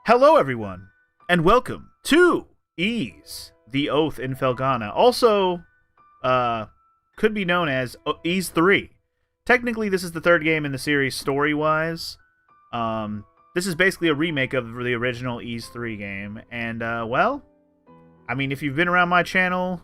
Hello, everyone, and welcome to Ys, the Oath in Felghana. Also, could be known as Ys 3. Technically, this is the third game in the series story-wise. This is basically a remake of the original Ys 3 game. And, well, I mean, if you've been around my channel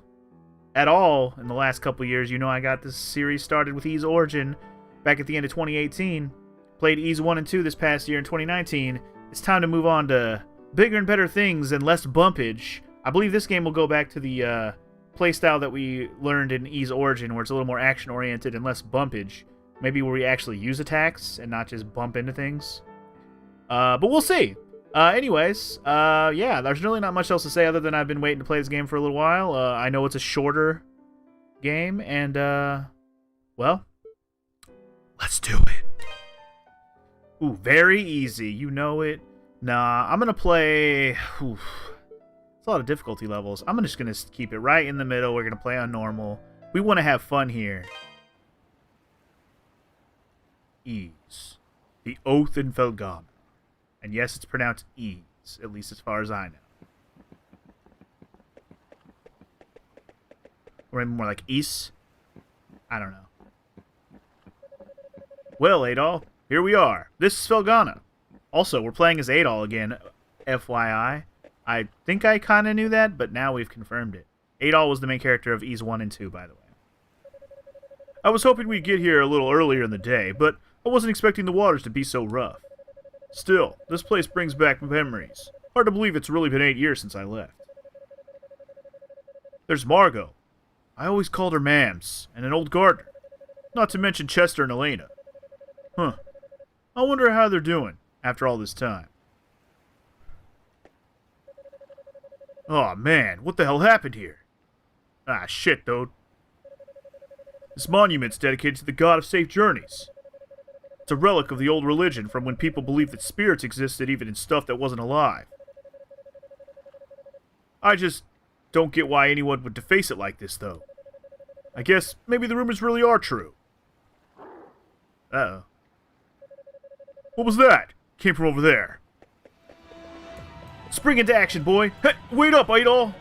at all in the last couple years, you know I got this series started with Ys Origin back at the end of 2018. Played Ys 1 and 2 this past year in 2019. It's time to move on to bigger and better things and less bumpage. I believe this game will go back to the playstyle that we learned in Ys Origin, where it's a little more action-oriented and less bumpage. Maybe where we actually use attacks and not just bump into things. But we'll see. Yeah, there's really not much else to say other than I've been waiting to play this game for a little while. I know it's a shorter game, and, well, let's do it. Ooh, very easy. You know it. Nah, I'm gonna play... Oof. It's a lot of difficulty levels. I'm just gonna keep it right in the middle. We're gonna play on normal. We want to have fun here. Ys. The Oath in Felghana. And yes, it's pronounced Ys, at least as far as I know. Or maybe more like Ys? I don't know. Well, Adol, here we are. This is Felghana. Also, we're playing as Adol again, FYI. I think I kind of knew that, but now we've confirmed it. Adol was the main character of Ys 1 and 2, by the way. I was hoping we'd get here a little earlier in the day, but I wasn't expecting the waters to be so rough. Still, this place brings back memories. Hard to believe it's really been 8 years since I left. There's Margot. I always called her Mams, and an old gardener. Not to mention Chester and Elena. Huh. I wonder how they're doing after all this time. Aw, man, what the hell happened here? Ah, shit, dude. This monument's dedicated to the god of safe journeys. It's a relic of the old religion from when people believed that spirits existed even in stuff that wasn't alive. I just don't get why anyone would deface it like this, though. I guess maybe the rumors really are true. Uh-oh. What was that? Came from over there. Spring into action, boy. Hey, wait up, Idol.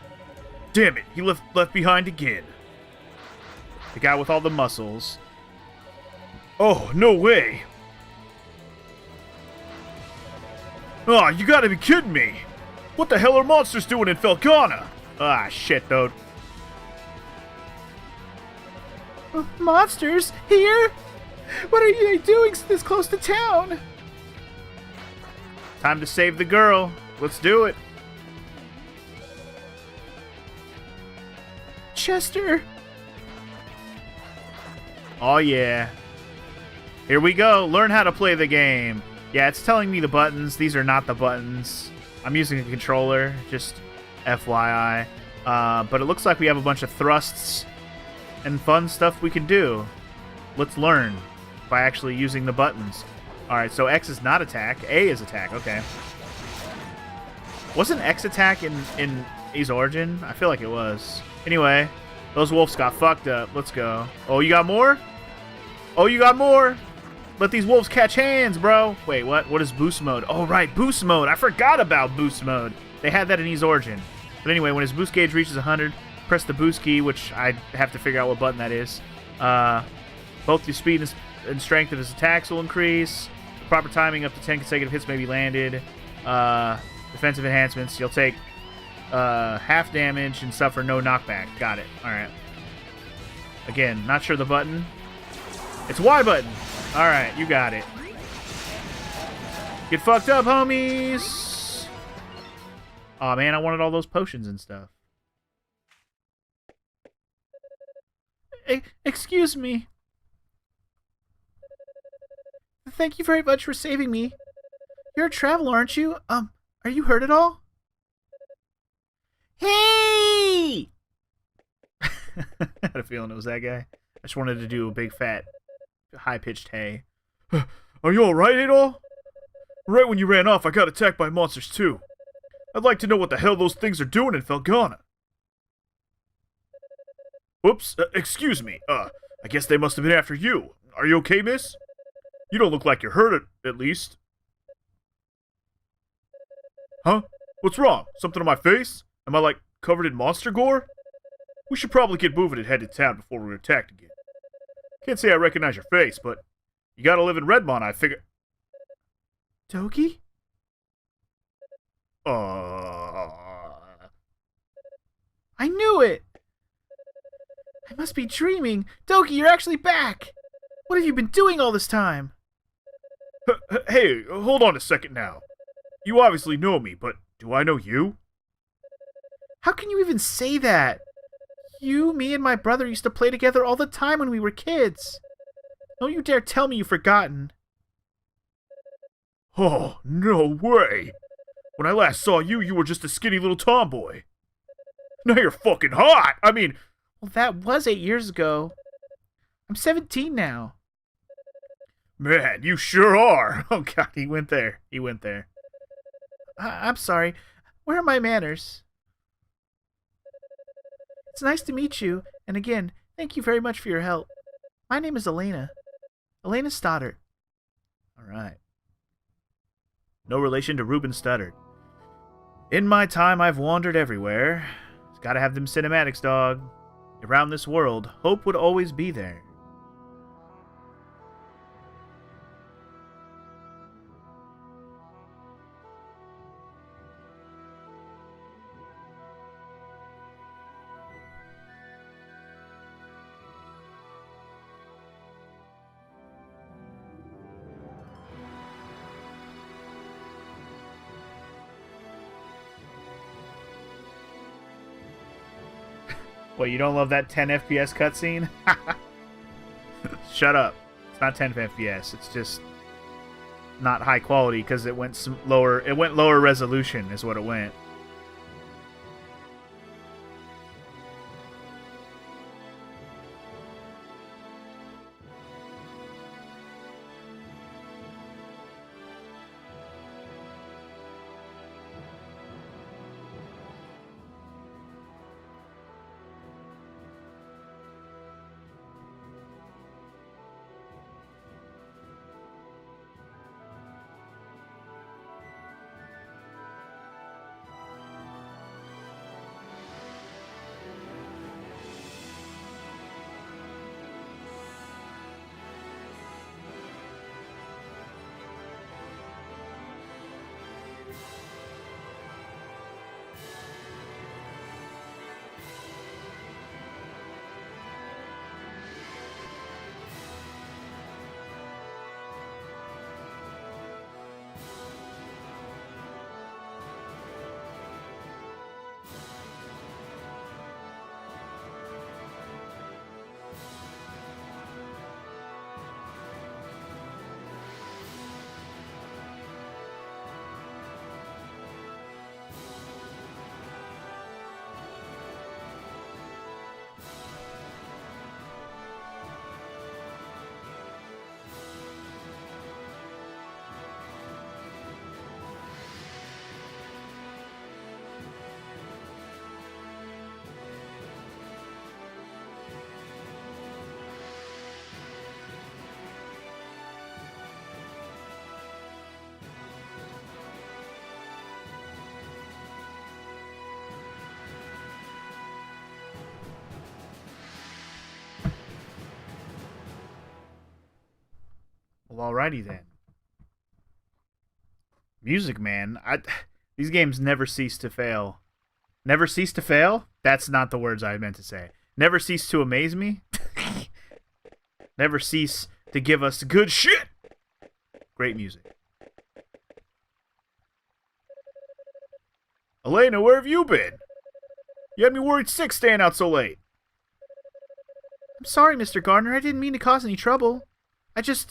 Damn it, he left behind again. The guy with all the muscles. Oh, no way. Aw, you gotta be kidding me. What the hell are monsters doing in Felghana? Ah, shit, dude. Monsters? Here? What are they doing this close to town? Time to save the girl. Let's do it. Chester. Oh, yeah. Here we go. Learn how to play the game. Yeah, it's telling me the buttons. These are not the buttons. I'm using a controller, just FYI. But it looks like we have a bunch of thrusts and fun stuff we can do. Let's learn by actually using the buttons. Alright, so X is not attack. A is attack. Okay. Wasn't X attack in Ys Origin? I feel like it was. Anyway, those wolves got fucked up. Let's go. Oh, you got more? Oh, you got more? Let these wolves catch hands, bro. Wait, what? What is boost mode? Oh, right, boost mode. I forgot about boost mode. They had that in Ys Origin. But anyway, when his boost gauge reaches 100, press the boost key, which I have to figure out what button that is. Both the speed and strength of his attacks will increase. Proper timing, up to 10 consecutive hits may be landed. Defensive enhancements, you'll take half damage and suffer no knockback. Got it. Alright. Again, not sure the button. It's Y button. Alright, you got it. Get fucked up, homies! Aw, man, I wanted all those potions and stuff. Excuse me. Thank you very much for saving me. You're a traveler, aren't you? Are you hurt at all? Hey! I had a feeling it was that guy. I just wanted to do a big, fat, high-pitched hey. Are you alright, Adol? Right when you ran off, I got attacked by monsters, too. I'd like to know what the hell those things are doing in Felghana. Whoops, excuse me. I guess they must have been after you. Are you okay, miss? You don't look like you're hurt, at least. Huh? What's wrong? Something on my face? Am I, like, covered in monster gore? We should probably get moving and head to town before we're attacked again. Can't say I recognize your face, but you gotta live in Redmond, I figure. Doki? I knew it! I must be dreaming. Doki, you're actually back! What have you been doing all this time? Hey, hold on a second now. You obviously know me, but do I know you? How can you even say that? You, me, and my brother used to play together all the time when we were kids. Don't you dare tell me you've forgotten. Oh, no way! When I last saw you, you were just a skinny little tomboy. Now you're fucking hot! I mean... Well, that was 8 years ago. I'm 17 now. Man, you sure are! Oh god, he went there. He went there. I'm sorry. Where are my manners? It's nice to meet you, and again, thank you very much for your help. My name is Elena. Elena Stoddard. Alright. No relation to Ruben Studdard. In my time, I've wandered everywhere. It's gotta have them cinematics, dog. Around this world, hope would always be there. What, you don't love that 10 FPS cutscene? Shut up. It's not 10 FPS. It's just not high quality because it went lower. It went lower resolution, is what it went. Well, alrighty then. Music, man. These games never cease to fail. Never cease to fail? That's not the words I meant to say. Never cease to amaze me? Never cease to give us good shit! Great music. Elena, where have you been? You had me worried sick staying out so late. I'm sorry, Mr. Gardner. I didn't mean to cause any trouble. I just,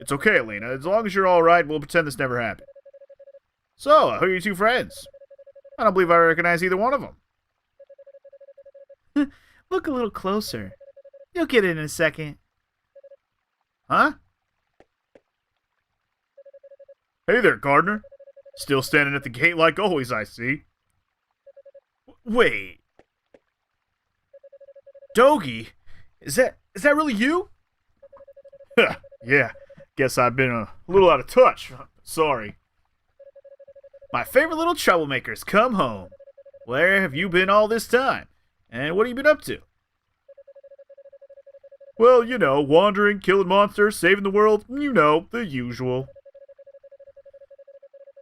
It's okay, Elena. As long as you're alright, we'll pretend this never happened. So, who are your two friends? I don't believe I recognize either one of them. Look a little closer. You'll get it in a second. Huh? Hey there, Gardner. Still standing at the gate like always, I see. Wait. Dogi? Is that really you? Yeah. Guess I've been a little out of touch. Sorry. My favorite little troublemakers, come home. Where have you been all this time? And what have you been up to? Well, you know, wandering, killing monsters, saving the world, you know, the usual.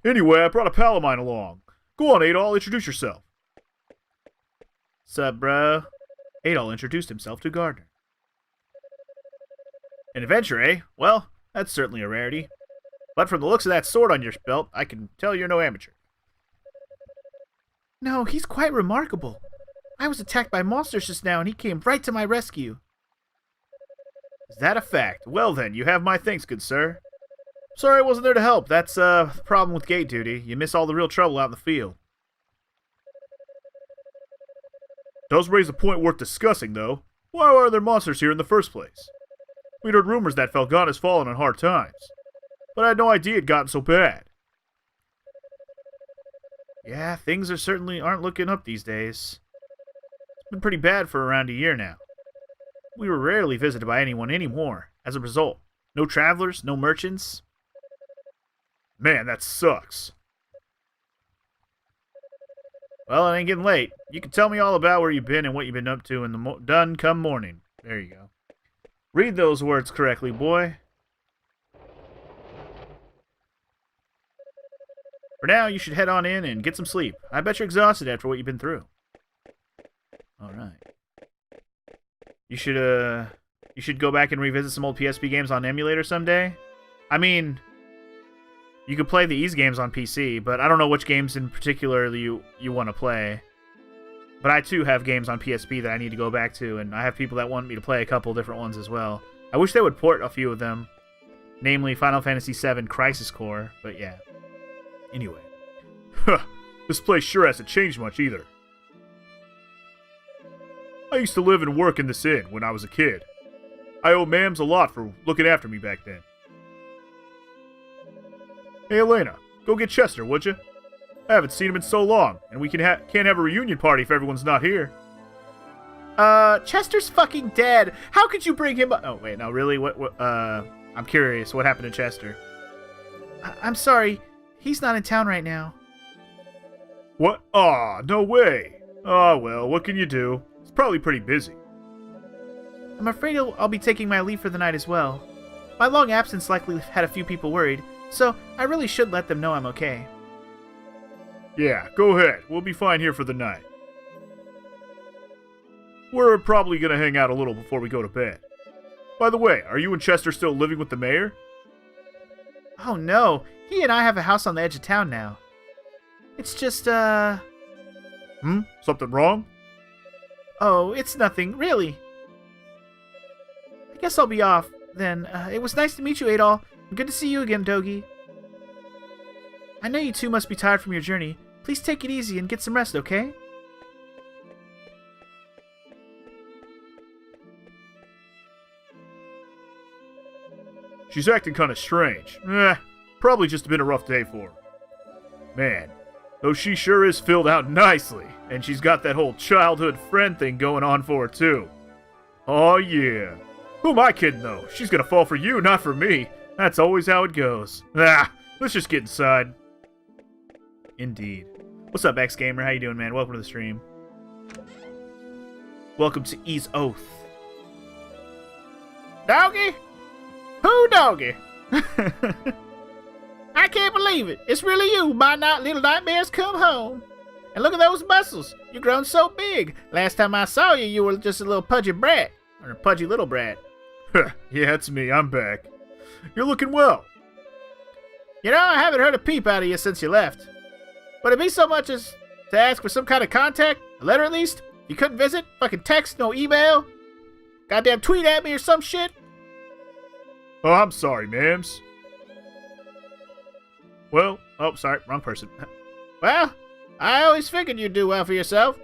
Anyway, I brought a pal of mine along. Go on, Adol, introduce yourself. Sup, bro? Adol introduced himself to Gardner. An adventure, eh? Well, that's certainly a rarity. But from the looks of that sword on your belt, I can tell you're no amateur. No, he's quite remarkable. I was attacked by monsters just now, and he came right to my rescue. Is that a fact? Well then, you have my thanks, good sir. Sorry I wasn't there to help. That's the problem with gate duty. You miss all the real trouble out in the field. Does raise a point worth discussing, though. Why are there monsters here in the first place? We'd heard rumors that Felghana has fallen on hard times, but I had no idea it had gotten so bad. Yeah, things certainly aren't looking up these days. It's been pretty bad for around a year now. We were rarely visited by anyone anymore. As a result, no travelers, no merchants. Man, that sucks. Well, it ain't getting late. You can tell me all about where you've been and what you've been up to in the done come morning. There you go. Read those words correctly, boy. For now, you should head on in and get some sleep. I bet you're exhausted after what you've been through. Alright. You should go back and revisit some old PSP games on emulator someday. I mean, you could play the Ys games on PC, but I don't know which games in particular you want to play. But I too have games on PSP that I need to go back to, and I have people that want me to play a couple different ones as well. I wish they would port a few of them, namely Final Fantasy VII Crisis Core, but yeah. Anyway. Huh, this place sure hasn't changed much either. I used to live and work in this inn when I was a kid. I owe Mams a lot for looking after me back then. Hey Elena, go get Chester, would you? I haven't seen him in so long, and we can't have a reunion party if everyone's not here. Chester's fucking dead. How could you bring him up? Oh, wait, no, really? I'm curious. What happened to Chester? I'm sorry. He's not in town right now. What? Aw, no way. Oh, well, what can you do? He's probably pretty busy. I'm afraid I'll be taking my leave for the night as well. My long absence likely had a few people worried, so I really should let them know I'm okay. Yeah, go ahead. We'll be fine here for the night. We're probably gonna hang out a little before we go to bed. By the way, are you and Chester still living with the mayor? Oh no, he and I have a house on the edge of town now. It's just, Something wrong? Oh, it's nothing, really. I guess I'll be off, then. It was nice to meet you, Adol. Good to see you again, Dogi. I know you two must be tired from your journey. Please take it easy and get some rest, okay? She's acting kind of strange. Probably just been a rough day for her. Man, though she sure is filled out nicely, and she's got that whole childhood friend thing going on for her, too. Oh, yeah. Who am I kidding, though? She's gonna fall for you, not for me. That's always how it goes. Let's just get inside. Indeed. What's up, X-Gamer? How you doing, man? Welcome to the stream. Welcome to Ys Oath. Doggy? Who doggy? I can't believe it. It's really you. My little nightmares come home. And look at those muscles. You've grown so big. Last time I saw you, you were just a little pudgy brat. Or a pudgy little brat. Yeah, it's me. I'm back. You're looking well. You know, I haven't heard a peep out of you since you left. Would it be so much as to ask for some kind of contact? A letter at least? You couldn't visit? Fucking text, no email? Goddamn tweet at me or some shit? Oh, I'm sorry, Mams. Well, oh, sorry, wrong person. Well, I always figured you'd do well for yourself.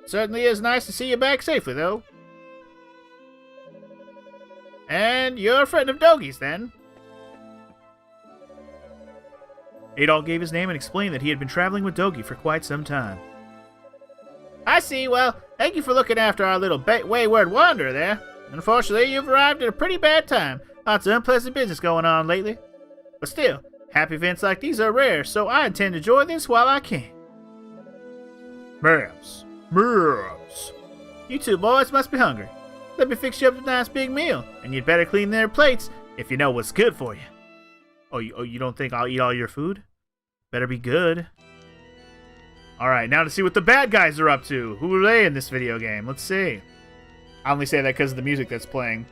Certainly is nice to see you back safely, though. And you're a friend of Dogi's, then? Adol gave his name and explained that he had been traveling with Dogi for quite some time. I see. Well, thank you for looking after our little wayward wanderer there. Unfortunately, you've arrived at a pretty bad time. Lots of unpleasant business going on lately. But still, Happy events like these are rare, so I intend to enjoy this while I can. Mams. You two boys must be hungry. Let me fix you up a nice big meal, and you'd better clean their plates if you know what's good for you. Oh, you don't think I'll eat all your food? Better be good. Alright, now to see what the bad guys are up to. Who are they in this video game? Let's see. I only say that because of the music that's playing.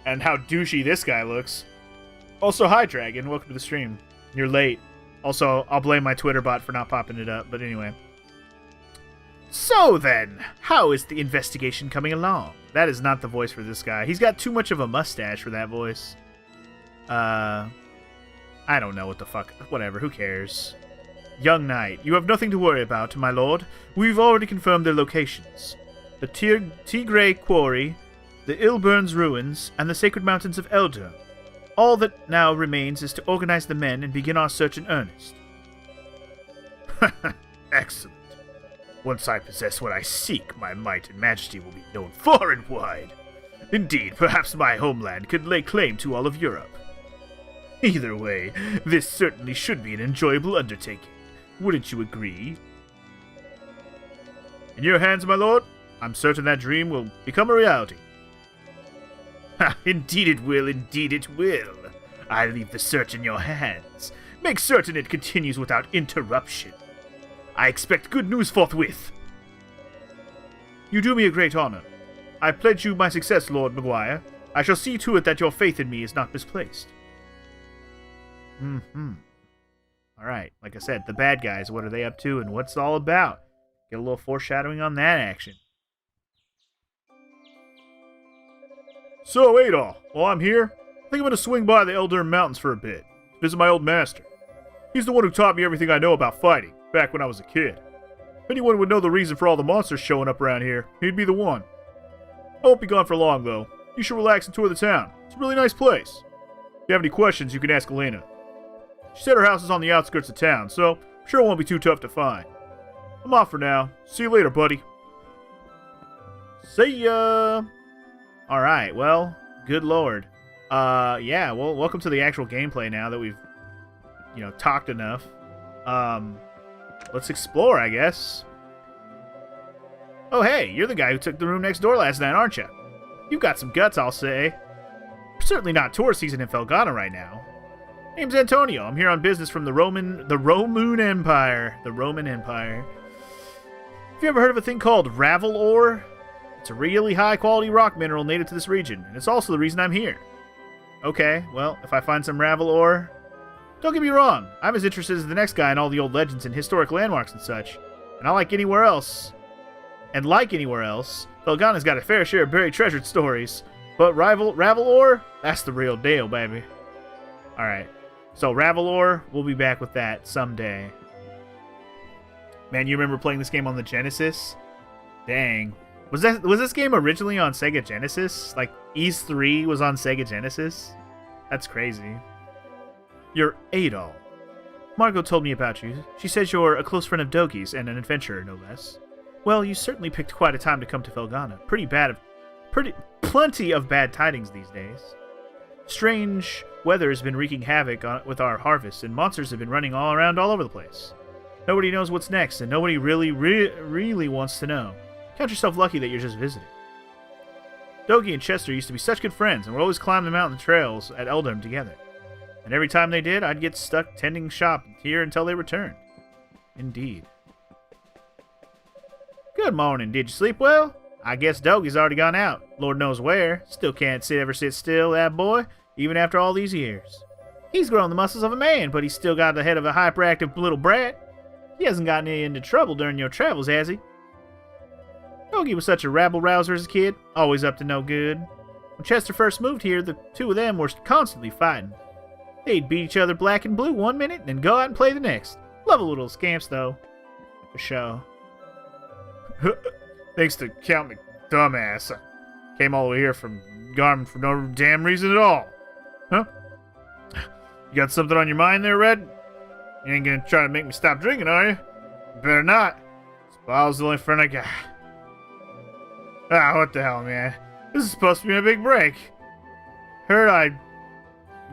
And how douchey this guy looks. Also, hi Dragon, welcome to the stream. You're late. Also, I'll blame my Twitter bot for not popping it up, but anyway. So then, how is the investigation coming along? That is not the voice for this guy. He's got too much of a mustache for that voice. I don't know what the fuck. Whatever, who cares? Young Knight, you have nothing to worry about, my lord. We've already confirmed their locations. The Tigray Quarry, the Ilburn's Ruins, and the Sacred Mountains of Elder. All that now remains is to organize the men and begin our search in earnest. Excellent. Once I possess what I seek, my might and majesty will be known far and wide. Indeed, perhaps my homeland could lay claim to all of Europe. Either way, this certainly should be an enjoyable undertaking. Wouldn't you agree? In your hands, my lord, I'm certain that dream will become a reality. Ha! Indeed it will, indeed it will. I leave the search in your hands. Make certain it continues without interruption. I expect good news forthwith. You do me a great honor. I pledge you my success, Lord Maguire. I shall see to it that your faith in me is not misplaced. Alright, like I said, the bad guys, what are they up to and what's it all about? Get a little foreshadowing on that action. So, Adolf, while I'm here, I think I'm going to swing by the Elder Mountains for a bit, visit my old master. He's the one who taught me everything I know about fighting, back when I was a kid. If anyone would know the reason for all the monsters showing up around here, he'd be the one. I won't be gone for long, though. You should relax and tour the town. It's a really nice place. If you have any questions, you can ask Elena. She said her house is on the outskirts of town, so I'm sure it won't be too tough to find. I'm off for now. See you later, buddy. See ya! Alright, well, good lord. Yeah, well, welcome to the actual gameplay now that we've, talked enough. Let's explore, I guess. Oh, hey, you're the guy who took the room next door last night, aren't you? You've got some guts, I'll say. Certainly not tourist season in Felghana right now. Name's Antonio. I'm here on business from the Roman Empire. The Roman Empire. Have you ever heard of a thing called Ravel ore? It's a really high-quality rock mineral native to this region, and it's also the reason I'm here. Okay, well, if I find some Ravel ore... Don't get me wrong, I'm as interested as the next guy in all the old legends and historic landmarks and such. And like anywhere else, Felghana's got a fair share of buried treasured stories. But Ravel ore? That's the real deal, baby. Alright. So, Ravelor, we'll be back with that someday. Man, you remember playing this game on the Genesis? Dang. Was this game originally on Sega Genesis? Like, Ys 3 was on Sega Genesis? That's crazy. You're Adol. Margot told me about you. She says you're a close friend of Dogi's and an adventurer, no less. Well, you certainly picked quite a time to come to Felghana. Plenty of bad tidings these days. Strange weather has been wreaking havoc with our harvest, and monsters have been running all around all over the place. Nobody knows what's next, and nobody really wants to know. Count yourself lucky that you're just visiting. Dogi and Chester used to be such good friends, and would always climb the mountain trails at Eldorm together. And every time they did, I'd get stuck tending shop here until they returned. Indeed. Good morning. Did you sleep well? I guess Dogi's already gone out. Lord knows where. Still can't ever sit still, that boy, even after all these years. He's grown the muscles of a man, but he's still got the head of a hyperactive little brat. He hasn't gotten into trouble during your travels, has he? Dogi was such a rabble-rouser as a kid, always up to no good. When Chester first moved here, the two of them were constantly fighting. They'd beat each other black and blue one minute, and then go out and play the next. Love a little scamps, though. For sure. Thanks to Count McDumbass. I came all the way here from Garmin for no damn reason at all. Huh? You got something on your mind there, Red? You ain't gonna try to make me stop drinking, are you? You better not. Spal's the only friend I got. Ah, what the hell, man? This is supposed to be a big break. Heard I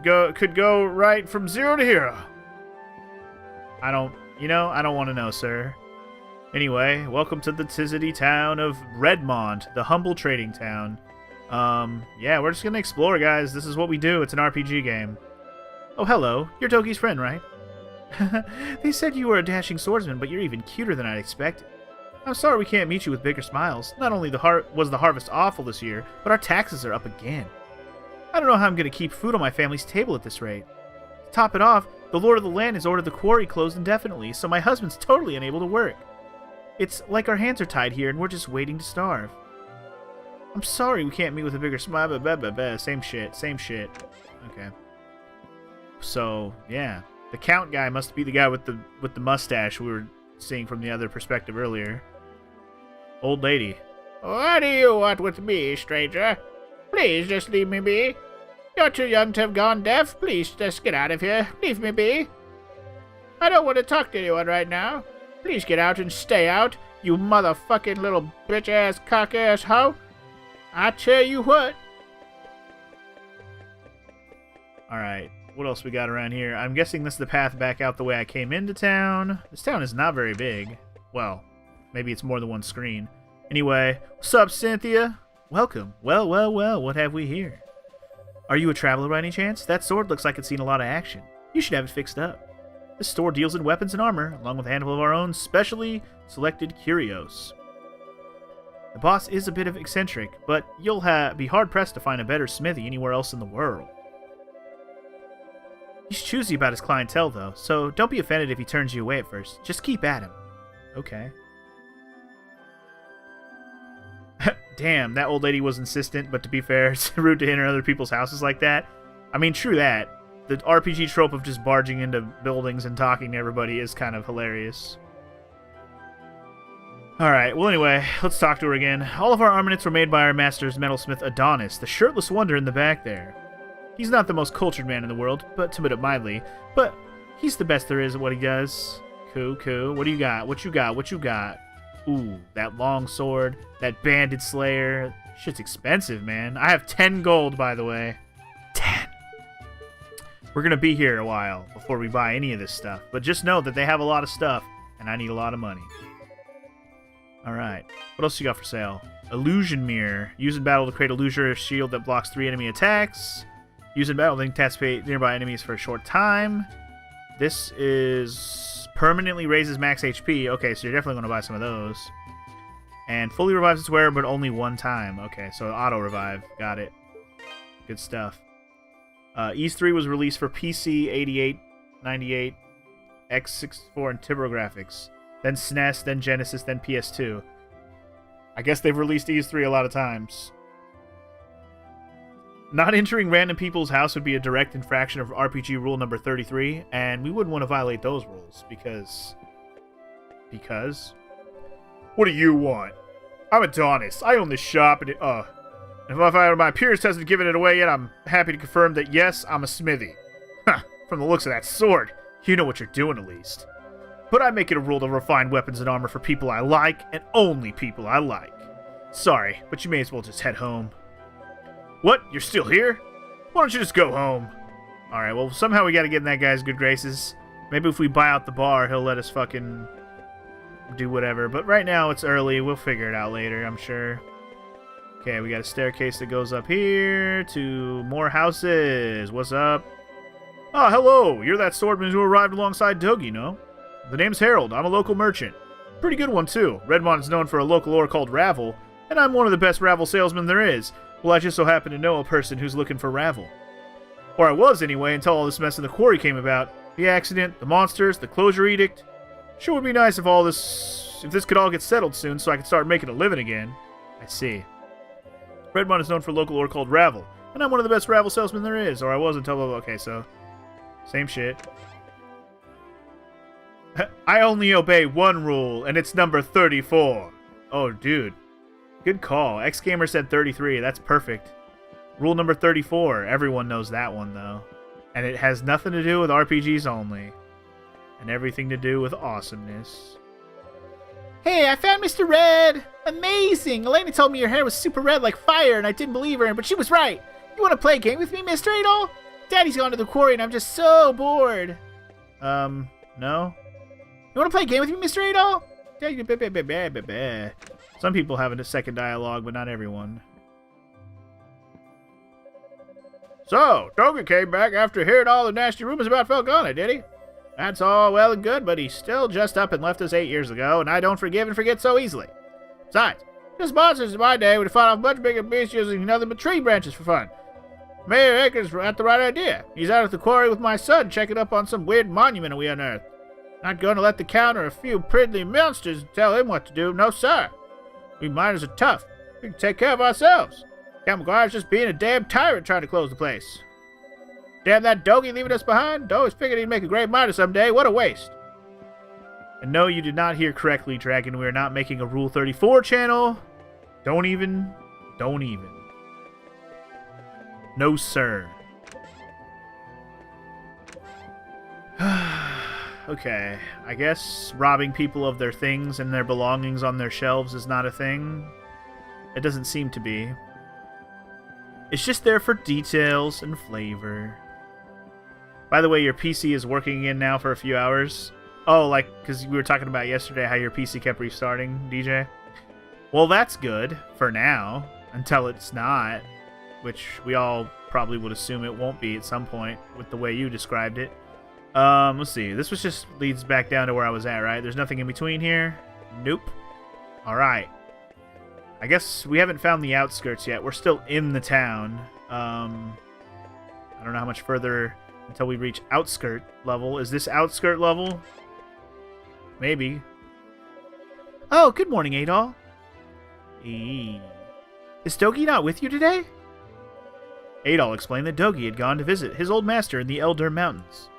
could go right from 0 to hero. I don't want to know, sir. Anyway, welcome to the tizzy town of Redmont, the humble trading town. Yeah, we're just gonna explore, guys. This is what we do. It's an RPG game. Oh, hello. You're Dogi's friend, right? They said you were a dashing swordsman, but you're even cuter than I'd expected. I'm sorry we can't meet you with bigger smiles. Not only was the harvest awful this year, but our taxes are up again. I don't know how I'm going to keep food on my family's table at this rate. To top it off, the Lord of the Land has ordered the quarry closed indefinitely, so my husband's totally unable to work. It's like our hands are tied here and we're just waiting to starve. I'm sorry we can't meet with a bigger smile. Same shit. Okay. So, yeah. The Count guy must be the guy with the mustache we were seeing from the other perspective earlier. Old lady. What do you want with me, stranger? Please just leave me be. You're too young to have gone deaf. Please just get out of here. Leave me be. I don't want to talk to anyone right now. Please get out and stay out, you motherfucking little bitch-ass, cock-ass hoe. I tell you what. Alright, what else we got around here? I'm guessing this is the path back out the way I came into town. This town is not very big. Well, maybe it's more than one screen. Anyway, what's up, Cynthia? Welcome. Well, what have we here? Are you a traveler by any chance? That sword looks like it's seen a lot of action. You should have it fixed up. This store deals in weapons and armor, along with a handful of our own specially selected curios. The boss is a bit of eccentric, but you'll be hard-pressed to find a better smithy anywhere else in the world. He's choosy about his clientele, though, so don't be offended if he turns you away at first. Just keep at him. Okay. Damn, that old lady was insistent, but to be fair, it's rude to enter other people's houses like that. I mean, true that. The RPG trope of just barging into buildings and talking to everybody is kind of hilarious. Alright, well anyway, let's talk to her again. All of our armaments were made by our master's metalsmith Adonis, the shirtless wonder in the back there. He's not the most cultured man in the world, but to put it mildly, but he's the best there is at what he does. Cool. What do you got? What you got? Ooh, that long sword, that banded slayer. Shit's expensive, man. I have 10 gold, by the way. 10. We're gonna be here a while before we buy any of this stuff, but just know that they have a lot of stuff, and I need a lot of money. Alright, what else you got for sale? Illusion Mirror. Use in battle to create a illusory shield that blocks 3 enemy attacks. Use in battle to incapacitate nearby enemies for a short time. This is permanently raises max HP. Okay, so you're definitely going to buy some of those. And fully revives its wearer, but only one time. Okay, so auto revive. Got it. Good stuff. Ease 3 was released for PC 88, 98, X64, and TurboGrafx. Then SNES, then Genesis, then PS2. I guess they've released Ease 3 a lot of times. Not entering random people's house would be a direct infraction of RPG rule number 33, and we wouldn't want to violate those rules, because... What do you want? I'm Adonis. I own this shop, and if my peers hasn't given it away yet, I'm happy to confirm that yes, I'm a smithy. Huh, from the looks of that sword, you know what you're doing at least. But I make it a rule to refine weapons and armor for people I like, and only people I like. Sorry, but you may as well just head home. What? You're still here? Why don't you just go home? Alright, well, somehow we gotta get in that guy's good graces. Maybe if we buy out the bar, he'll let us fucking do whatever. But right now, it's early. We'll figure it out later, I'm sure. Okay, we got a staircase that goes up here to more houses. What's up? Ah, hello! You're that swordman who arrived alongside Doug, you know? The name's Harold. I'm a local merchant. Pretty good one, too. Redmont is known for a local ore called Ravel, and I'm one of the best Ravel salesmen there is. Well, I just so happen to know a person who's looking for Ravel. Or I was, anyway, until all this mess in the quarry came about. The accident, the monsters, the closure edict. Sure would be nice if this could all get settled soon so I could start making a living again. I see. Redmont is known for a local ore called Ravel, and I'm one of the best Ravel salesmen there is. Or I was until... Okay, so... Same shit. I only obey one rule, and it's number 34. Oh, dude. Good call. X-Gamer said 33. That's perfect. Rule number 34. Everyone knows that one, though. And it has nothing to do with RPGs only. And everything to do with awesomeness. Hey, I found Mr. Red! Amazing! Elena told me your hair was super red like fire, and I didn't believe her, but she was right. You want to play a game with me, Mr. Adol? Daddy's gone to the quarry, and I'm just so bored. No? You want to play a game with me, Mr. Adol? Some people have a second dialogue, but not everyone. So, Doga came back after hearing all the nasty rumors about Felghana, did he? That's all well and good, but he's still just up and left us 8 years ago, and I don't forgive and forget so easily. Besides, just monsters in my day would have fought off much bigger beasts using nothing but tree branches for fun. Mayor Akers had the right idea. He's out at the quarry with my son, checking up on some weird monument we unearthed. Not going to let the Count or a few priddly monsters tell him what to do, no sir. We miners are tough. We can take care of ourselves. Count McGuire's just being a damn tyrant trying to close the place. Damn that Dogie leaving us behind. Always figured he'd make a great miner someday. What a waste. And no, you did not hear correctly, Dragon. We are not making a Rule 34 channel. Don't even. No, sir. Okay, I guess robbing people of their things and their belongings on their shelves is not a thing. It doesn't seem to be. It's just there for details and flavor. By the way, your PC is working again now for a few hours. Oh, like, because we were talking about yesterday how your PC kept restarting, DJ? Well, that's good for now, until it's not, which we all probably would assume it won't be at some point with the way you described it. Let's see. This was just leads back down to where I was at, right? There's nothing in between here? Nope. Alright. I guess we haven't found the outskirts yet. We're still in the town. I don't know how much further until we reach outskirt level. Is this outskirt level? Maybe. Oh, good morning, Adol. Is Dogie not with you today? Adol explained that Dogie had gone to visit his old master in the Elder Mountains.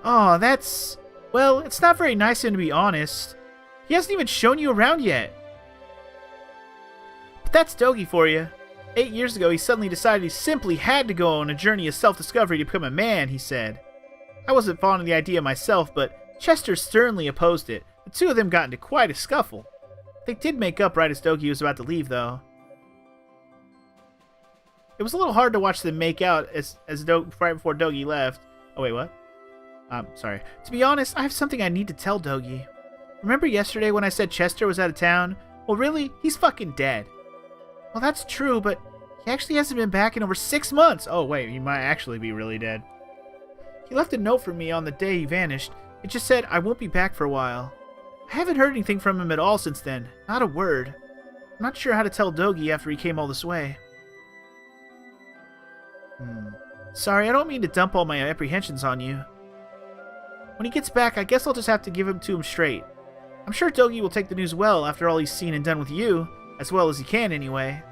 Oh, that's... Well, it's not very nice of him, to be honest. He hasn't even shown you around yet. But that's Dogie for you. 8 years ago, he suddenly decided he simply had to go on a journey of self-discovery to become a man, he said. I wasn't fond of the idea myself, but Chester sternly opposed it. The two of them got into quite a scuffle. They did make up right as Dogie was about to leave, though. It was a little hard to watch them make out right before Dogie left. Oh, wait, what? Sorry. To be honest, I have something I need to tell Dogie. Remember yesterday when I said Chester was out of town? Well, really, he's fucking dead. Well, that's true, but he actually hasn't been back in over 6 months. Oh, wait, he might actually be really dead. He left a note for me on the day he vanished. It just said, I won't be back for a while. I haven't heard anything from him at all since then. Not a word. I'm not sure how to tell Dogie after he came all this way. Sorry, I don't mean to dump all my apprehensions on you. When he gets back, I guess I'll just have to give him to him straight. I'm sure Dogie will take the news well after all he's seen and done with you, as well as he can anyway.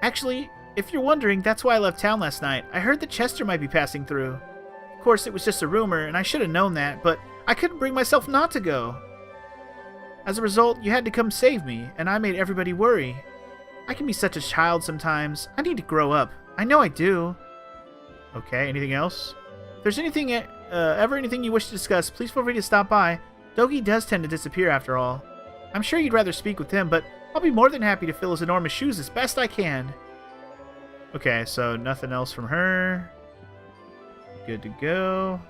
Actually, if you're wondering, that's why I left town last night. I heard that Chester might be passing through. Of course, it was just a rumor, and I should have known that, but I couldn't bring myself not to go. As a result, you had to come save me, and I made everybody worry. I can be such a child sometimes. I need to grow up. I know I do. Okay, anything else? If there's anything, ever anything you wish to discuss, please feel free to stop by. Dogie does tend to disappear after all. I'm sure you'd rather speak with him, but I'll be more than happy to fill his enormous shoes as best I can. Okay, so nothing else from her. Good to go.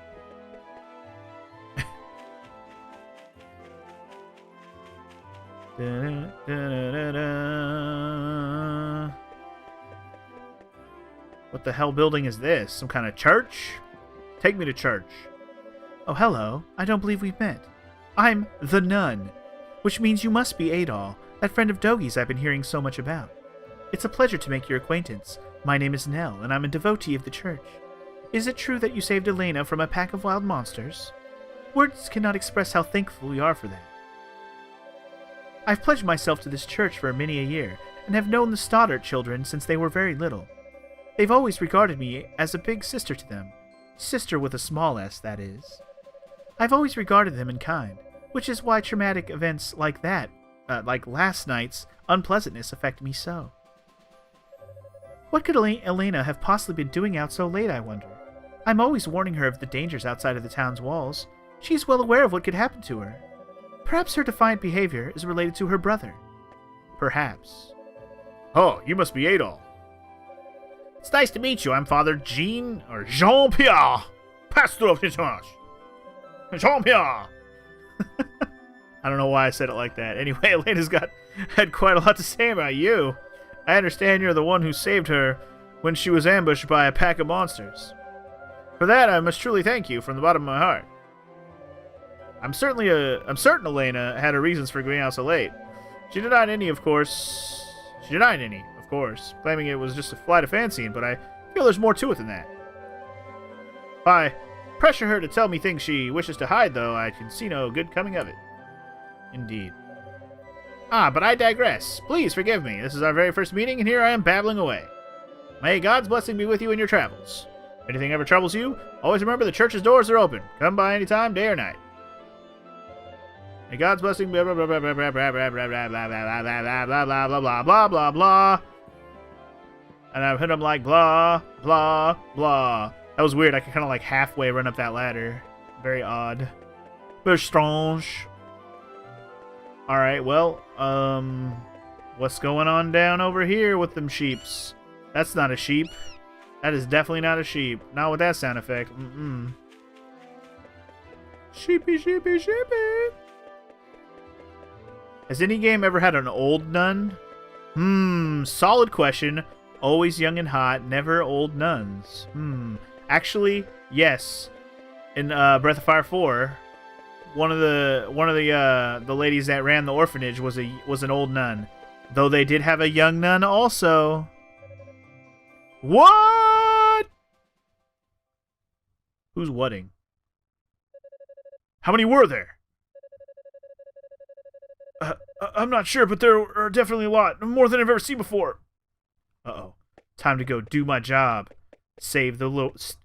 What the hell building is this? Some kind of church? Take me to church. Oh, hello. I don't believe we've met. I'm the nun, which means you must be Adol, that friend of Dogie's I've been hearing so much about. It's a pleasure to make your acquaintance. My name is Nell, and I'm a devotee of the church. Is it true that you saved Elena from a pack of wild monsters? Words cannot express how thankful we are for that. I've pledged myself to this church for many a year, and have known the Stoddart children since they were very little. They've always regarded me as a big sister to them. Sister with a small s, that is. I've always regarded them in kind, which is why traumatic events like that, like last night's unpleasantness, affect me so. What could Elena have possibly been doing out so late, I wonder? I'm always warning her of the dangers outside of the town's walls. She's well aware of what could happen to her. Perhaps her defiant behavior is related to her brother. Perhaps. Oh, you must be Adol. It's nice to meet you. I'm Father Jean-Pierre, pastor of the church. Champion! I don't know why I said it like that. Anyway, Elena's had quite a lot to say about you. I understand you're the one who saved her when she was ambushed by a pack of monsters. For that, I must truly thank you from the bottom of my heart. I'm certain Elena had her reasons for going out so late. She denied any, of course, claiming it was just a flight of fancy, but I feel there's more to it than that. If I pressure her to tell me things she wishes to hide, though, I can see no good coming of it. Indeed. But I digress. Please forgive me. This is our very first meeting, and here I am babbling away. May God's blessing be with you in your travels. If anything ever troubles you, always remember the church's doors are open. Come by any time, day or night. May God's blessing blah blah blah blah blah blah blah blah blah blah blah blah blah blah blah blah blah. And I've hit him like blah blah blah. That was weird. I could kind of like halfway run up that ladder. Very odd. Very strange. Alright, well, what's going on down over here with them sheeps? That's not a sheep. That is definitely not a sheep. Not with that sound effect. Sheepy, sheepy, sheepy. Has any game ever had an old nun? Solid question. Always young and hot, never old nuns. Actually, yes. In Breath of Fire 4, one of the ladies that ran the orphanage was an old nun. Though they did have a young nun also. What? Who's whatting? How many were there? I'm not sure, but there are definitely a lot. More than I've ever seen before. Uh-oh. Time to go do my job. Save the world.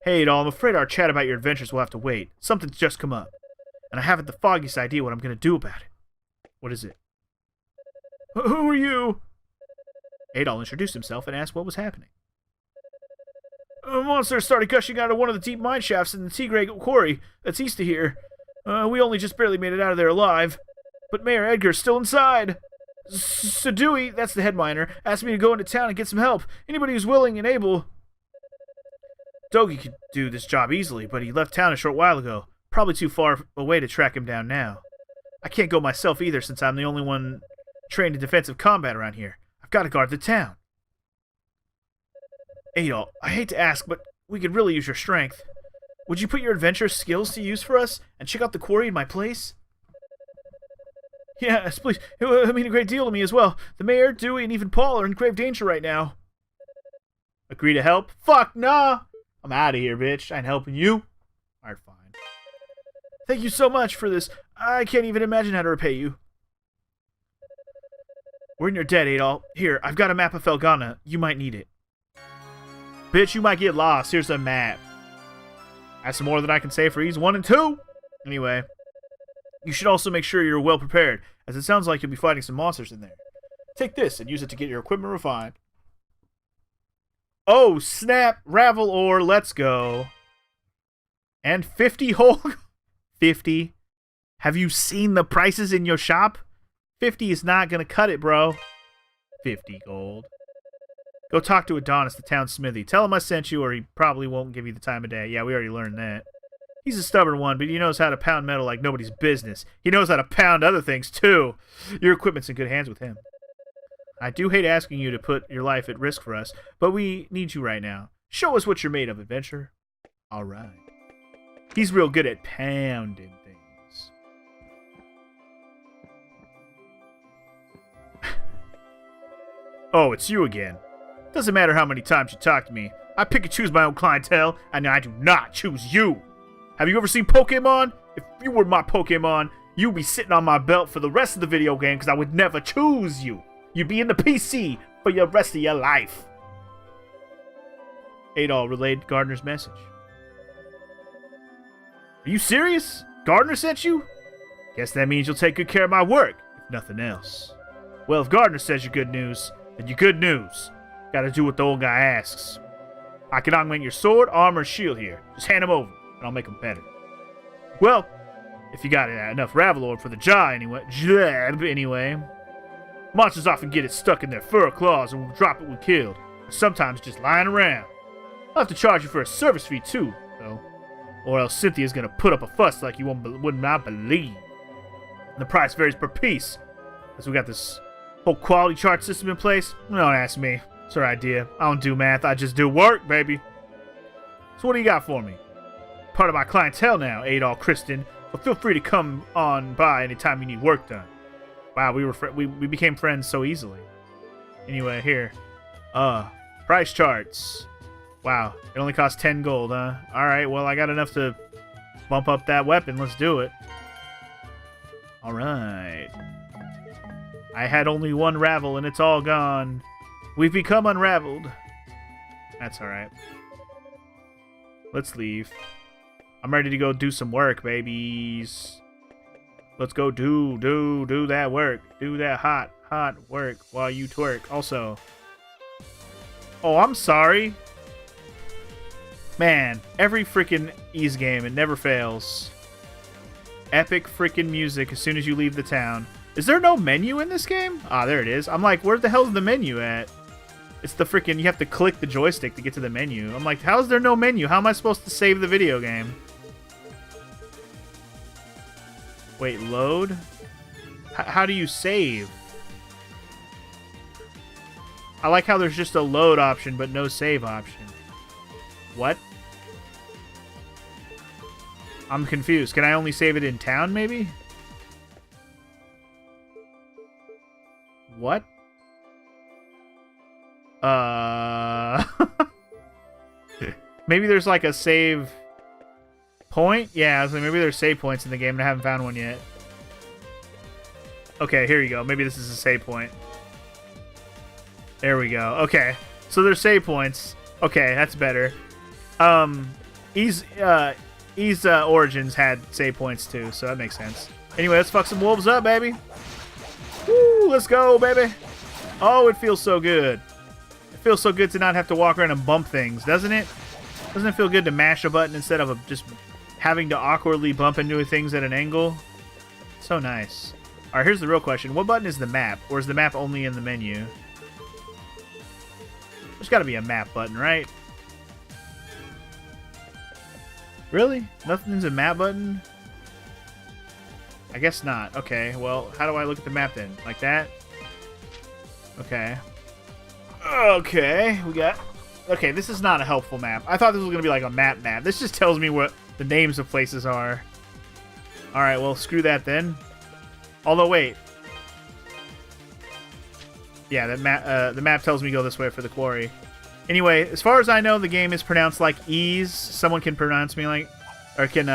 Hey, Adol, I'm afraid our chat about your adventures will have to wait. Something's just come up. And I haven't the foggiest idea what I'm going to do about it. What is it? Who are you? Adol introduced himself and asked what was happening. A monster started gushing out of one of the deep mine shafts in the Tigray quarry that's east of here. We only just barely made it out of there alive. But Mayor Edgar's still inside. Sadui, that's the head miner, asked me to go into town and get some help. Anybody who's willing and able. Dogi could do this job easily, but he left town a short while ago. Probably too far away to track him down now. I can't go myself either, since I'm the only one trained in defensive combat around here. I've got to guard the town. Adol, I hate to ask, but we could really use your strength. Would you put your adventurous skills to use for us and check out the quarry in my place? Yes, please. It would mean a great deal to me as well. The mayor, Dewey, and even Paul are in grave danger right now. Agree to help? Fuck nah! I'm out of here, bitch. I ain't helping you. Alright, fine. Thank you so much for this. I can't even imagine how to repay you. We're in your debt, Adol. Here, I've got a map of Felghana. You might need it. Bitch, you might get lost. Here's a map. That's more than I can say for Ease 1 and 2. Anyway, you should also make sure you're well prepared, as it sounds like you'll be fighting some monsters in there. Take this and use it to get your equipment refined. Oh, snap, Ravel ore, let's go. And 50 whole... 50. Have you seen the prices in your shop? 50 is not going to cut it, bro. 50 gold. Go talk to Adonis, the town smithy. Tell him I sent you, or he probably won't give you the time of day. Yeah, we already learned that. He's a stubborn one, but he knows how to pound metal like nobody's business. He knows how to pound other things, too. Your equipment's in good hands with him. I do hate asking you to put your life at risk for us, but we need you right now. Show us what you're made of, adventurer. All right. He's real good at pounding things. Oh, it's you again. Doesn't matter how many times you talk to me. I pick and choose my own clientele, and I do not choose you. Have you ever seen Pokemon? If you were my Pokemon, you'd be sitting on my belt for the rest of the video game because I would never choose you. You'd be in the PC for the rest of your life. Adol relayed Gardner's message. Are you serious? Gardner sent you? Guess that means you'll take good care of my work, if nothing else. Well, if Gardner says you're good news, then you're good news. Gotta do what the old guy asks. I can augment your sword, armor, and shield here. Just hand them over, and I'll make them better. Well, if you got enough Ravel ore for the job anyway. Monsters often get it stuck in their fur claws and will drop it when killed, or sometimes just lying around. I'll have to charge you for a service fee too, or else Cynthia's gonna put up a fuss like you would not believe. And the price varies per piece, as we got this whole quality chart system in place. Don't ask me. It's her idea. I don't do math. I just do work, baby. So what do you got for me? Part of my clientele now, Adol Kristen. So feel free to come on by anytime you need work done. Wow, we became friends so easily. Anyway, here. Price charts. Wow, it only costs 10 gold, huh? Alright, well, I got enough to bump up that weapon. Let's do it. Alright. I had only one ravel, and it's all gone. We've become unraveled. That's alright. Let's leave. I'm ready to go do some work, babies. Let's go do that work. Do that hot work while you twerk. Also. Oh, I'm sorry. Man, every freaking Ys game, it never fails. Epic freaking music as soon as you leave the town. Is there no menu in this game? Ah, there it is. I'm like, where the hell's the menu at? It's the freaking, you have to click the joystick to get to the menu. I'm like, how is there no menu? How am I supposed to save the video game? Wait, load? How do you save? I like how there's just a load option, but no save option. What? I'm confused. Can I only save it in town, maybe? What? Maybe there's like a save point? Yeah, so maybe there's save points in the game and I haven't found one yet. Okay, here you go. Maybe this is a save point. There we go. Okay. So there's save points. Okay, that's better. Ys Origins had save points too, so that makes sense. Anyway, let's fuck some wolves up, baby. Woo, let's go, baby. Oh, it feels so good. It feels so good to not have to walk around and bump things, doesn't it? Doesn't it feel good to mash a button instead of just having to awkwardly bump into things at an angle? So nice. Alright, here's the real question. What button is the map? Or is the map only in the menu? There's gotta be a map button, right? Really? Nothing's a map button? I guess not. Okay, well, how do I look at the map then? Like that? Okay. Okay, we got... Okay, this is not a helpful map. I thought this was going to be like a map. This just tells me what the names of places are. Alright, well, screw that then. Although, wait. Yeah, the map tells me go this way for the quarry. Anyway, as far as I know, the game is pronounced like Ys. Someone can pronounce me like... Or can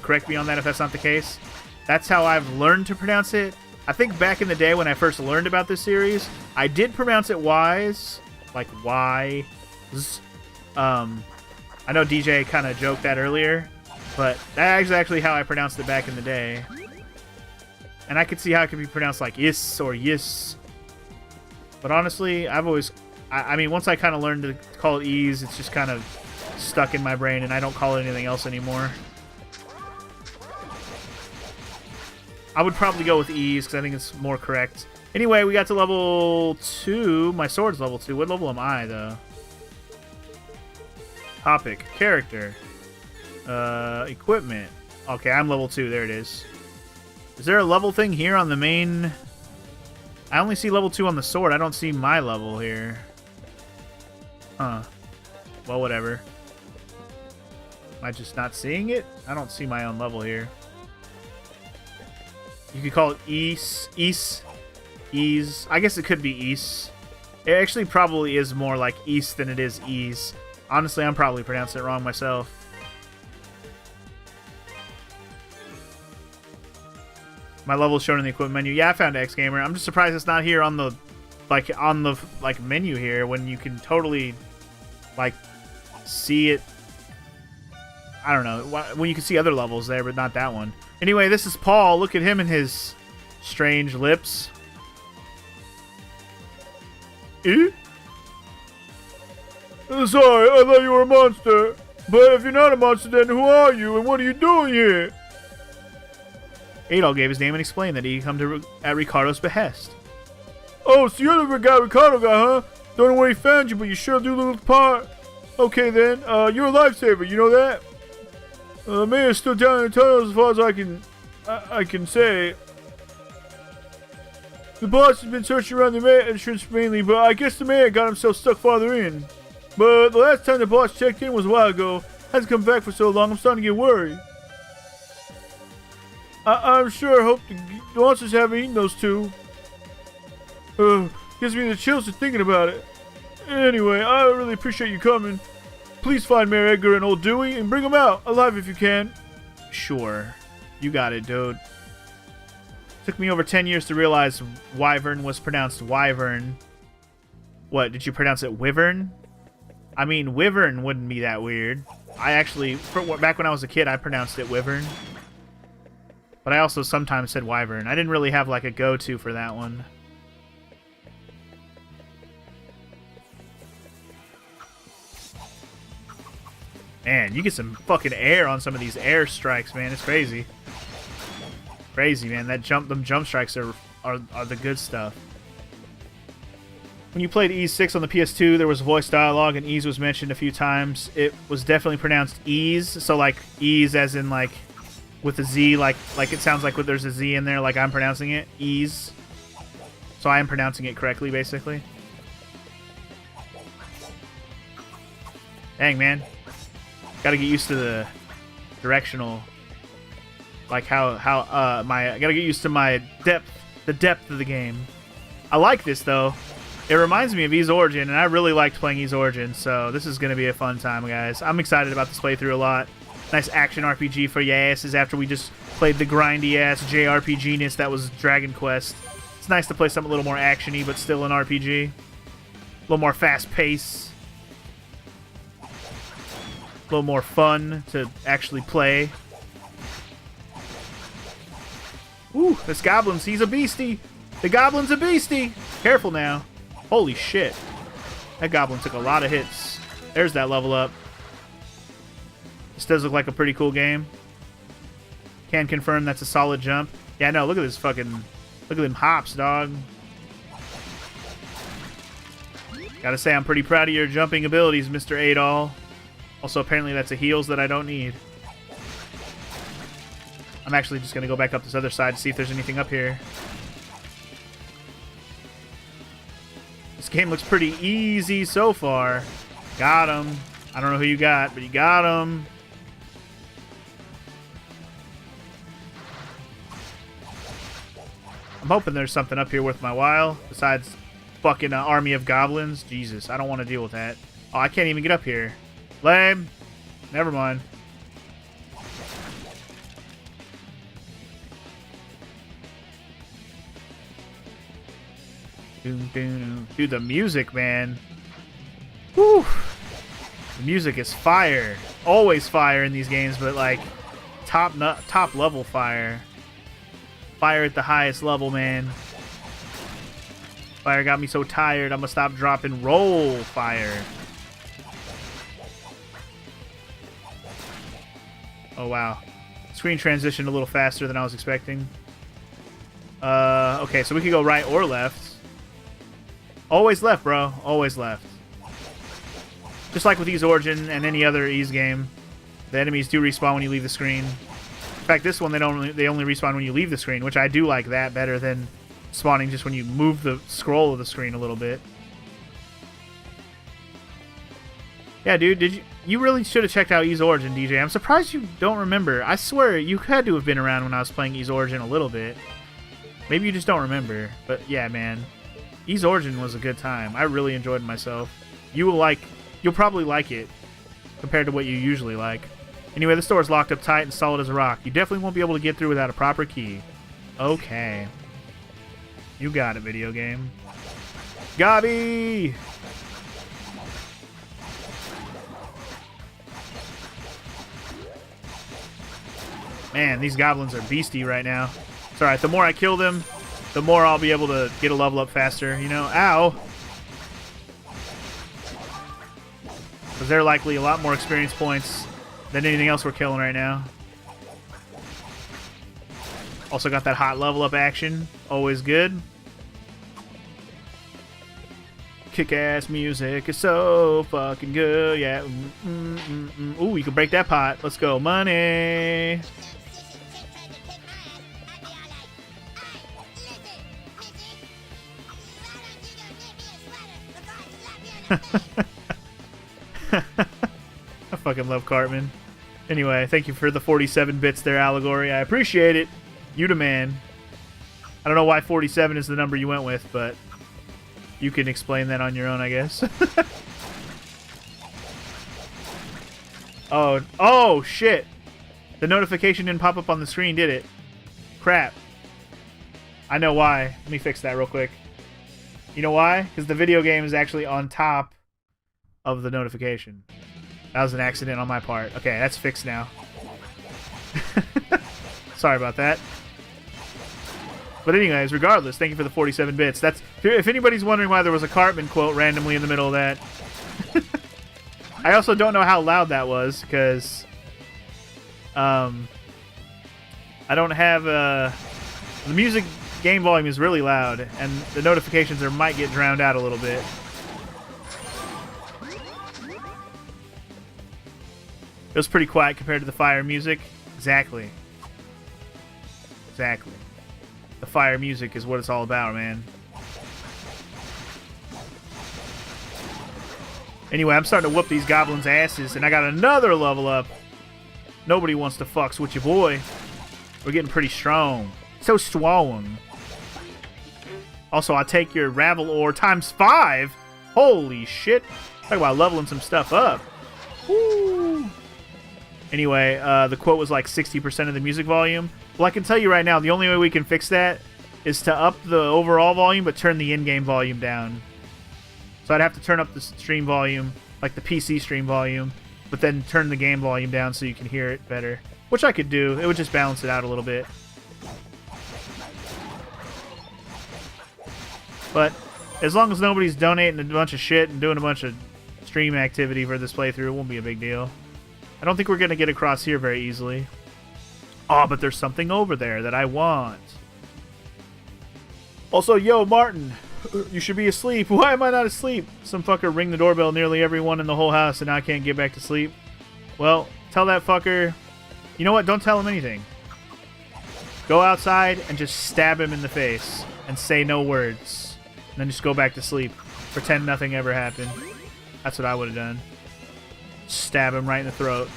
correct me on that if that's not the case. That's how I've learned to pronounce it. I think back in the day when I first learned about this series, I did pronounce it Ys. Like Y. I know DJ kind of joked that earlier, but that's actually how I pronounced it back in the day. And I could see how it could be pronounced like Is or Yis. But honestly, I've always... I mean, once I kind of learned to call it Ys, it's just kind of stuck in my brain, and I don't call it anything else anymore. I would probably go with Ys, because I think it's more correct. Anyway, we got to level 2. My sword's level 2. What level am I, though? Topic. Character. Equipment. Okay, I'm level 2. There it is. Is there a level thing here on the main... I only see level 2 on the sword. I don't see my level here. Huh. Well, whatever. Am I just not seeing it? I don't see my own level here. You could call it Ys. I guess it could be Ys. It actually probably is more like Ys than it is Ys. Honestly, I'm probably pronouncing it wrong myself. My level is shown in the equipment menu. Yeah, I found X Gamer. I'm just surprised it's not here on the menu here when you can totally see it. I don't know, when you can see other levels there, but not that one. Anyway, this is Paul. Look at him and his strange lips. Eh? Sorry, I thought you were a monster. But if you're not a monster, then who are you and what are you doing here? Adol gave his name and explained that he'd come to at Ricardo's behest. Oh, so you're the guy Ricardo guy, huh? Don't know where he found you, but you sure do look the part. Okay then, you're a lifesaver, you know that? The mayor's still down in the tunnels as far as I can say. The boss has been searching around the mayor entrance mainly, but I guess the mayor got himself stuck farther in. But the last time the boss checked in was a while ago. Hasn't come back for so long, I'm starting to get worried. I'm sure I hope the monsters haven't eaten those two. Gives me the chills just thinking about it. Anyway, I really appreciate you coming. Please find Mayor Edgar and old Dewey and bring them out, alive if you can. Sure. You got it, dude. Took me over 10 years to realize Wyvern was pronounced Wyvern. What, did you pronounce it Wyvern? I mean, Wyvern wouldn't be that weird. I actually, back when I was a kid, I pronounced it Wyvern. But I also sometimes said Wyvern. I didn't really have like a go-to for that one. Man, you get some fucking air on some of these air strikes, man. It's crazy. Crazy, man. Them jump strikes are the good stuff. When you played Ys 6 on the PS2, there was voice dialogue, and Ys was mentioned a few times. It was definitely pronounced Ys, so like Ys as in like with a Z, like it sounds like there's a Z in there, like I'm pronouncing it, Ys. So I am pronouncing it correctly, basically. Dang, man. Gotta get used to the directional, like I gotta get used to the depth of the game. I like this though. It reminds me of Ys Origin, and I really liked playing Ys Origin, so this is gonna be a fun time, guys. I'm excited about this playthrough a lot. Nice action RPG for your asses after we just played the grindy ass JRPG-ness that was Dragon Quest. It's nice to play something a little more action-y, but still an RPG. A little more fast pace. A little more fun to actually play. Ooh, this goblin, he's a beastie. The goblin's a beastie. Careful now. Holy shit. That goblin took a lot of hits. There's that level up. This does look like a pretty cool game. Can confirm that's a solid jump. Yeah, no, look at this fucking... Look at them hops, dog. Gotta say, I'm pretty proud of your jumping abilities, Mr. Adol. Also, apparently that's a heals that I don't need. I'm actually just gonna go back up this other side to see if there's anything up here. This game looks pretty easy so far. Got him. I don't know who you got, but you got him. I'm hoping there's something up here worth my while, besides fucking army of goblins. Jesus, I don't want to deal with that. Oh, I can't even get up here. Lame. Never mind. Dude, the music, man. Whew. The music is fire. Always fire in these games, but like top level fire. Fire at the highest level, man. Fire got me so tired, I'm gonna stop, dropping, roll fire. Oh, wow. Screen transitioned a little faster than I was expecting. Okay, so we could go right or left. Always left, bro. Always left. Just like with Ys Origin and any other Ys game, the enemies do respawn when you leave the screen. In fact, this one, they only respawn when you leave the screen, which I do like that better than spawning just when you move the scroll of the screen a little bit. Yeah, dude, you really should have checked out Ys Origin, DJ. I'm surprised you don't remember. I swear, you had to have been around when I was playing Ys Origin a little bit. Maybe you just don't remember. But yeah, man. Ys Origin was a good time. I really enjoyed myself. You'll probably like it compared to what you usually like. Anyway, this door is locked up tight and solid as a rock. You definitely won't be able to get through without a proper key. Okay. You got it, video game. Gobby! Man, these goblins are beastie right now. It's alright, the more I kill them, the more I'll be able to get a level up faster, you know? Ow! Because they're likely a lot more experience points than anything else we're killing right now. Also got that hot level up action. Always good. Kick-ass music is so fucking good, yeah. Ooh, you can break that pot. Let's go, money. I fucking love Cartman. Anyway, thank you for the 47 bits there, Allegory. I appreciate it. You the man. I don't know why 47 is the number you went with, but you can explain that on your own, I guess. Oh, shit. The notification didn't pop up on the screen, did it? Crap. I know why. Let me fix that real quick. You know why? Because the video game is actually on top of the notification. That was an accident on my part. Okay, that's fixed now. Sorry about that. But anyways, regardless, thank you for the 47 bits. That's if anybody's wondering why there was a Cartman quote randomly in the middle of that. I also don't know how loud that was, because I don't have the music game volume is really loud, and the notifications might get drowned out a little bit. It was pretty quiet compared to the fire music. Exactly. Exactly. The fire music is what it's all about, man. Anyway, I'm starting to whoop these goblins' asses, and I got another level up. Nobody wants to fucks with your boy. We're getting pretty strong. So strong. Also, I take your Ravel Ore times 5. Holy shit. Talk about leveling some stuff up. Woo. Anyway, the quote was like 60% of the music volume. Well, I can tell you right now, the only way we can fix that is to up the overall volume, but turn the in-game volume down. So I'd have to turn up the stream volume, like the PC stream volume, but then turn the game volume down so you can hear it better. Which I could do. It would just balance it out a little bit. But as long as nobody's donating a bunch of shit and doing a bunch of stream activity for this playthrough, it won't be a big deal. I don't think we're going to get across here very easily. Oh, but there's something over there that I want. Also, yo, Martin, you should be asleep. Why am I not asleep? Some fucker ring the doorbell nearly everyone in the whole house and now I can't get back to sleep. Well, tell that fucker... You know what? Don't tell him anything. Go outside and just stab him in the face and say no words. And then just go back to sleep. Pretend nothing ever happened. That's what I would have done. Stab him right in the throat.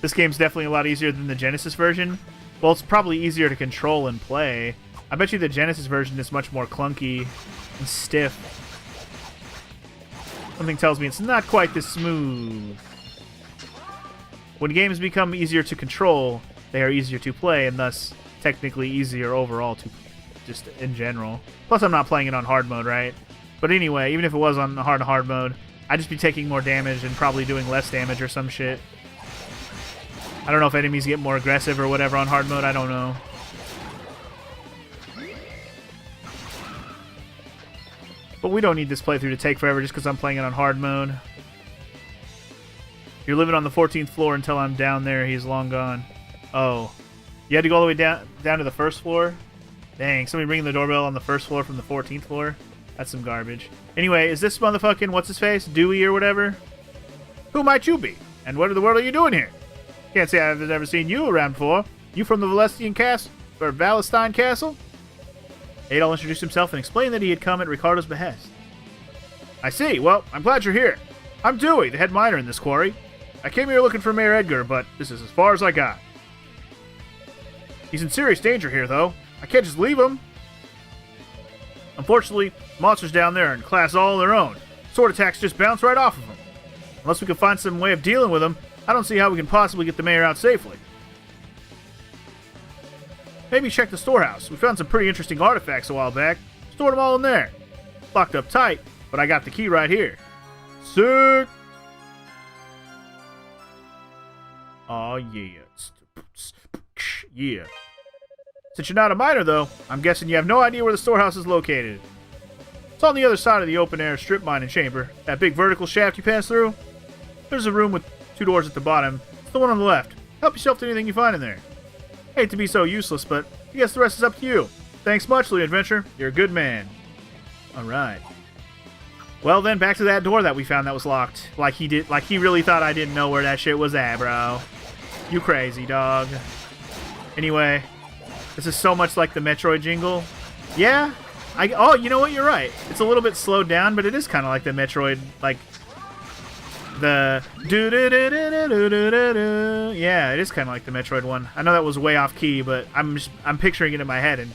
This game's definitely a lot easier than the Genesis version. Well, it's probably easier to control and play. I bet you the Genesis version is much more clunky and stiff. Something tells me it's not quite this smooth. When games become easier to control, they are easier to play, and thus technically easier overall to just in general. Plus, I'm not playing it on hard mode, right? But anyway, even if it was on hard mode, I'd just be taking more damage and probably doing less damage or some shit. I don't know if enemies get more aggressive or whatever on hard mode. I don't know. But we don't need this playthrough to take forever just because I'm playing it on hard mode. You're living on the 14th floor until I'm down there. He's long gone. Oh. You had to go all the way down to the first floor? Dang, somebody ringing the doorbell on the first floor from the 14th floor? That's some garbage. Anyway, is this motherfucking, what's his face? Dewey or whatever? Who might you be? And what in the world are you doing here? Can't say I've ever seen you around before. You from the Valestian Castle? Or Valestine Castle? Adol introduced himself and explained that he had come at Ricardo's behest. I see. Well, I'm glad you're here. I'm Dewey, the head miner in this quarry. I came here looking for Mayor Edgar, but this is as far as I got. He's in serious danger here, though. I can't just leave him. Unfortunately, monsters down there are in class all on their own. Sword attacks just bounce right off of them. Unless we can find some way of dealing with them, I don't see how we can possibly get the mayor out safely. Maybe check the storehouse. We found some pretty interesting artifacts a while back. Stored them all in there. Locked up tight, but I got the key right here. Sick! Aw, yeah. Yeah. Since you're not a miner, though, I'm guessing you have no idea where the storehouse is located. It's on the other side of the open-air strip mining chamber. That big vertical shaft you pass through? There's a room with 2 doors at the bottom. It's the one on the left. Help yourself to anything you find in there. Hate to be so useless, but I guess the rest is up to you. Thanks muchly, Adventure. You're a good man. Alright. Well then, back to that door that we found that was locked. Like he really thought I didn't know where that shit was at, bro. You crazy, dog. Anyway, this is so much like the Metroid jingle. Yeah? Oh, you know what? You're right. It's a little bit slowed down, but it is kind of like the Metroid, like the do do do do do do do do. Yeah, it is kind of like the Metroid one. I know that was way off key, but I'm picturing it in my head, and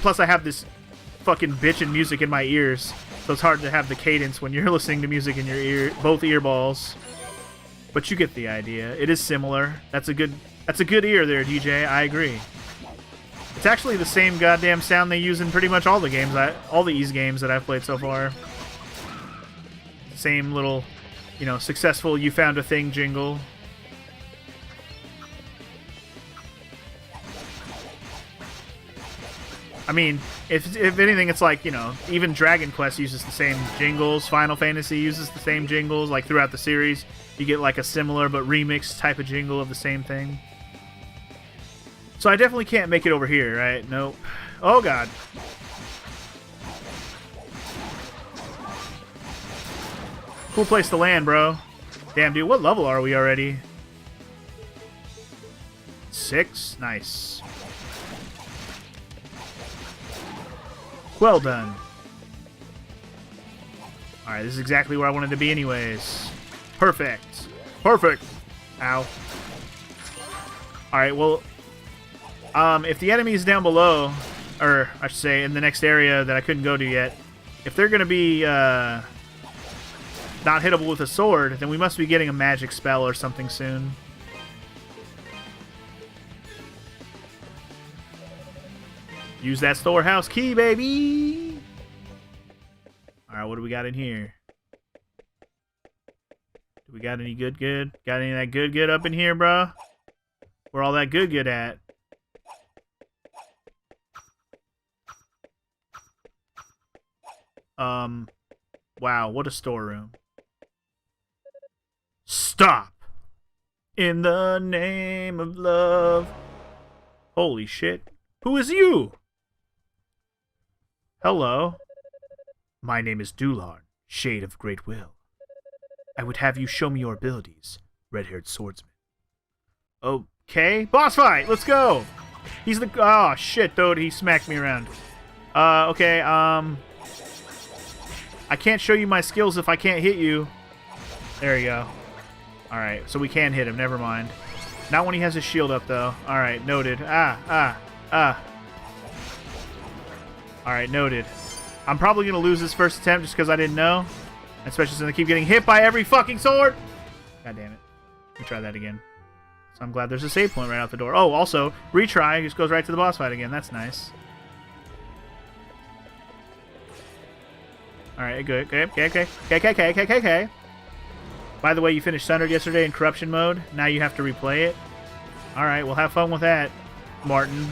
plus I have this fucking bitchin' music in my ears, so it's hard to have the cadence when you're listening to music in your both earballs. But you get the idea. It is similar. That's a good ear there, DJ. I agree. It's actually the same goddamn sound they use in pretty much all the games, all the Ys games that I've played so far. Same little, you know, successful you found a thing jingle. I mean, if anything, it's like, you know, even Dragon Quest uses the same jingles. Final Fantasy uses the same jingles. Like, throughout the series, you get, like, a similar but remixed type of jingle of the same thing. So I definitely can't make it over here, right? Nope. Oh, God. Cool place to land, bro. Damn, dude, what level are we already? 6? Nice. Well done. Alright, this is exactly where I wanted to be anyways. Perfect. Perfect. Ow. Alright, well, if the enemies down below, or I should say in the next area that I couldn't go to yet, if they're going to be not hittable with a sword, then we must be getting a magic spell or something soon. Use that storehouse key, baby! Alright, what do we got in here? Do we got any good? Got any of that good up in here, bro? Where all that good at? Wow, what a storeroom. Stop! In the name of love. Holy shit. Who is you? Hello. My name is Dularn, Shade of Great Will. I would have you show me your abilities, red-haired swordsman. Okay, boss fight, let's go! He's the... Oh, shit, dude, he smacked me around. Okay, I can't show you my skills if I can't hit you. There you go. Alright, so we can hit him, never mind. Not when he has his shield up, though. Alright, noted. Alright, noted. I'm probably going to lose this first attempt just because I didn't know. Especially since I keep getting hit by every fucking sword. God damn it. Let me try that again. So I'm glad there's a save point right out the door. Oh, also, retry just goes right to the boss fight again. That's nice. Alright, good. Okay. By the way, you finished Sundered yesterday in Corruption mode. Now you have to replay it. Alright, well, have fun with that, Martin.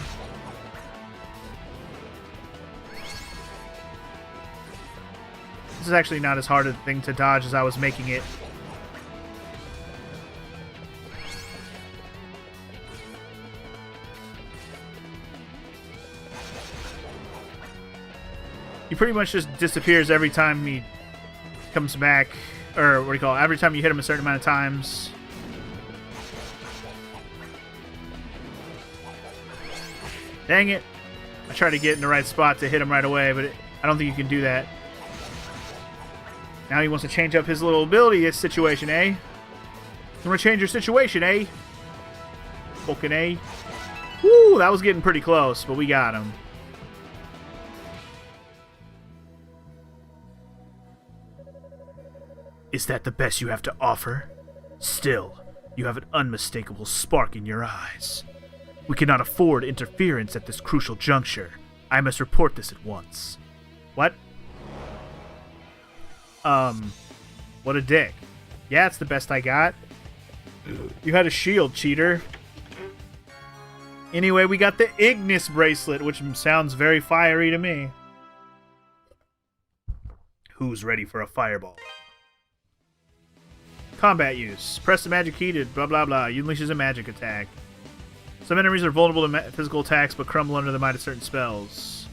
This is actually not as hard a thing to dodge as I was making it. He pretty much just disappears every time he comes back, or what do you call it? Every time you hit him a certain amount of times. Dang it. I tried to get in the right spot to hit him right away, but I don't think you can do that. Now he wants to change up his little ability situation, eh? You want to change your situation, eh? Fucking eh? Woo, that was getting pretty close, but we got him. Is that the best you have to offer? Still, you have an unmistakable spark in your eyes. We cannot afford interference at this crucial juncture. I must report this at once. What? What a dick. Yeah, it's the best I got. You had a shield, cheater. Anyway, we got the Ignis bracelet, which sounds very fiery to me. Who's ready for a fireball? Combat use. Press the magic key to blah blah blah. You unleashes a magic attack. Some enemies are vulnerable to physical attacks, but crumble under the might of certain spells.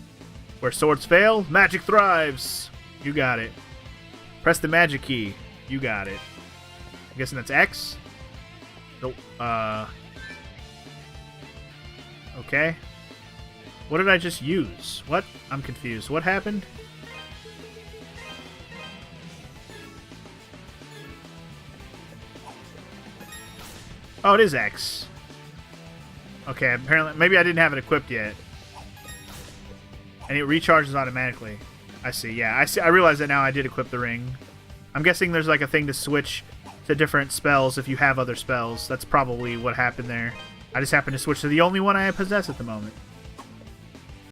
Where swords fail, magic thrives. You got it. Press the magic key. You got it. I'm guessing that's X? Nope. Okay. What did I just use? What? I'm confused. What happened? Oh, it is X. Okay, apparently, maybe I didn't have it equipped yet. And it recharges automatically. I see, yeah. I see. I realize that now I did equip the ring. I'm guessing there's like a thing to switch to different spells if you have other spells. That's probably what happened there. I just happened to switch to the only one I possess at the moment.